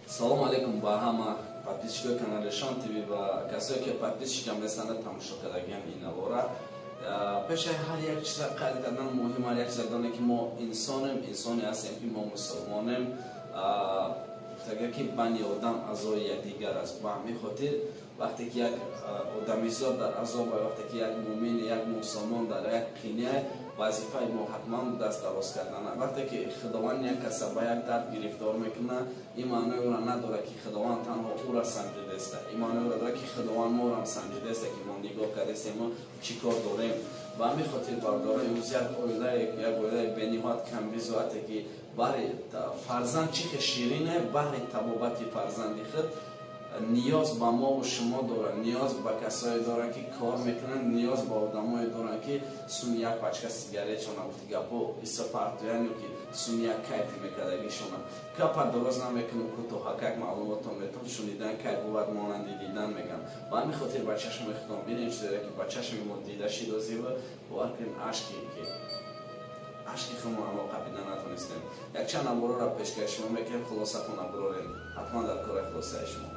салом алейкум ба ҳама подписчикои канали Шон ТВ ва касое ки подписчикам ҳастанд тамошо кардагиам ин авора. Пеши ҳар як чиза қайд кардан муҳим, ҳар як чиза донем ки мо инсонем, инсоне ҳастем ки мо мусулмонем. Тага ки бани одам азои якдигар аст. Ба ҳамин хотир вақте ки як одамизод дар азоб, вақте ки як муъмин, як мусулмон дар як қиния, вазифаи мо ҳатман даст дароз кардан. Вақте ки худованд як каса ба як дард гирифтор мекунад, ин маънои ӯро надорад ки худованд танҳо ӯро санҷидааст. Ин маънои ӯро дорад ки худованд моро санҷидааст ки мо нигоҳ кардастем, мо чӣ кор дорем. Ба ҳамин хотир бардорон имрӯз як оилаи бениҳоят камбизоате ки баҳри фарзанд či хел ширин е, баҳри табобати фарзанди худ ниёз ба мову шумо дорад, ниёз ба касое дорад ки кор мекунанд, ниёз ба одамое дорад ки суни як пачка сигаретшона гапо иса партоян ё ки суни як кайфи мекардагишона. Гапа дароз намекунам, кӯтоҳакак маълумотон метон шунидан кайф бувад монанди дидан мегам. Ба ҳамин хотир ба чашми худом бинем чизере ки ба чашми мо дида шида зеба бовар кунем ашки хумо алоқа бида натонистем. Якчанд наборора пешкари шумо мекунем, хулосатон наборорем ҳатман дар кори хулосаи шумо.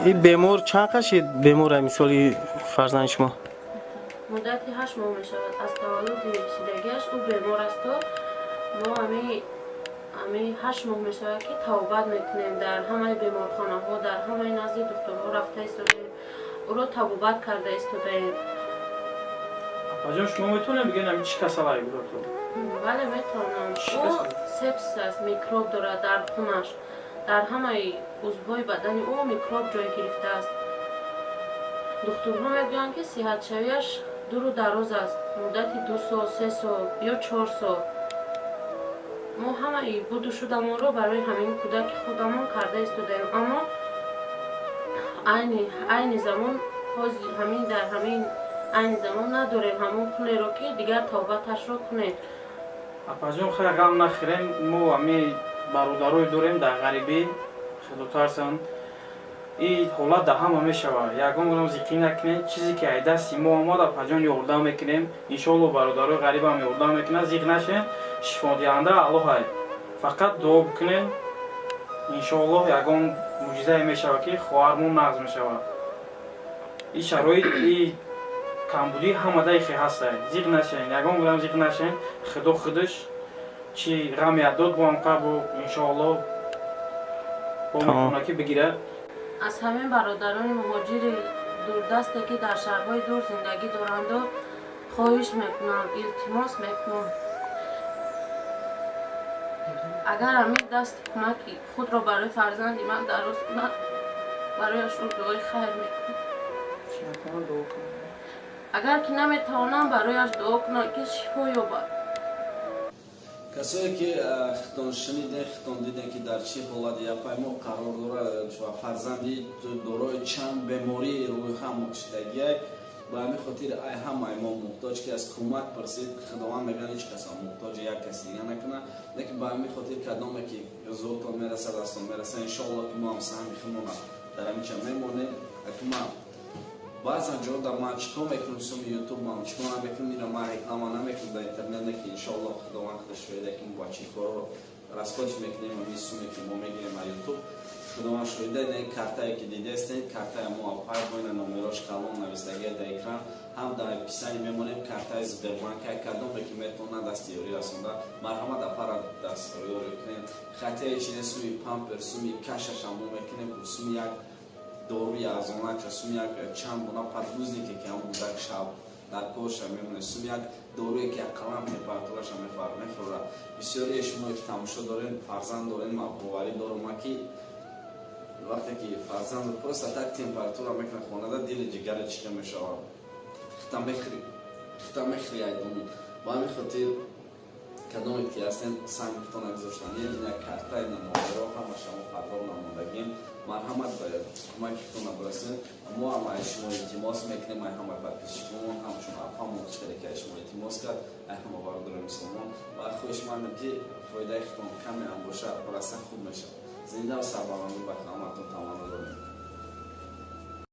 این بیمار چند قشید بیمار مثالی فرزند شما؟ مدتی 8 ماه می شود از تولد رسیدگیش او بیمار است و ما همی 8 ماه می شود که توبت میکنیم در همه بیمارخانه ها، در همه نزد دکترها رفته ایستادیم، او را توبت کرده ایستادیم. آجا شما میتونه بگین همین چی کسایی بود تو؟ بله میتونم. او سپس است، میکروب دارد در خونش. در همه عضوهای بدن او میکروب جای گرفته است. دکترها میگویند که صحت شویش دور و دراز است، مدت 2 سال، 3 سال یا 4 سال. ما همه بود و شدمان را برای همین کودک خودمان کرده ایستادیم، اما عین زمان همین در همین عین زمان نداریم همون پولی را که دیگر توبتش را کنیم. اپاجون خیلی غم نخوریم، ما همین برادرای داریم در غریبی خیلی ترسن. این حالت در همه میشود. یکم گفتم زیقی نکنیم، چیزی که ایده است ما آماده اپاجون یاردم میکنیم. انشالله برادرای غریب هم یاردم میکنه، زیق نشین، شفا دهنده الله. فقط دعا بکنیم، انشالله یکم معجزه میشود که خواهرمون نقض میشود. این شرایط این کمبودی همه دایخی هست. زیق نشین، یکم گفتم زیق نشین، خدا خودش چی غم یادداد با هم قبل انشالله با میکنه که بگیره. از همین برادران مهاجر دوردسته که در شهرهای دور زندگی دارند و خواهش میکنم، التماس میکنم اگر همین دست کمکی خود را برای فرزندی من دراز کند برایش دعای خیر میکنم. اگر که نمیتوانم برایش دعا کنم که شفا یابد. کسایی که خطان شنیدن، خطان دیدن که در چه حالت یا پیما قرار دارد و فرزندی دارای چند بیماری روی هم مشتگی به همین خاطر ای همه ما محتاج که از کمک پرسید خداوند میگن هیچ کس محتاج یک کسی نکنه، لیکن به همین خاطر کدامه که زورتان میرسه دستان میرسه انشالله که ما هم سهمی خودمون در همین چه میمونیم. اما بعضا جا در ما چیکار میکنم سوم یوتیوب ما چیکار نمیکنم میرم ما reklama نمیکنم در اینترنت که انشالله خداوند خودش بده که ما چیکار راستش میکنیم و میسومی که ما میگیریم از یوتیوب. خودمان شده این کارتایی که دیده استین کارتای موفق بین نمرش کلان نویسندگی در اکران هم در پیشانی میمونیم کارتای سبربانک کدوم که میتونه دستیاری رسونده مرحمت اپارات دستیاری کنیم خطای چیز سوی پامپ سوی کشش هم میکنیم سوی یک دوری از آن چسوم یک چند بنا پتروزی که هم بودک شب در کوش میمونه سوم یک دوری که کلام تمپراتورش هم میفره بسیاری شما که تماشا دارین فرزند دارین مقبولی دارم که وقتی که فرزند پروست تک تمپراتور میکنه خونه دیل جگر چیکه میشه ختم بخری ایدون با همین خاطر کدومی که هستین سنگ بتون اگذاشتن یک کارتای نمونده رو همه شما پدرام نموندگیم مرحمت باید کمک بتون برسین ما هم شما التماس میکنیم همه پرکشیکمون همچون افهم مشکلی که شما التماس کرد همه بارداریم سلمان و خوش مندم که فایده خودم کمی هم باشه برسن خوب میشه زنده و سربلندی بخیر همتون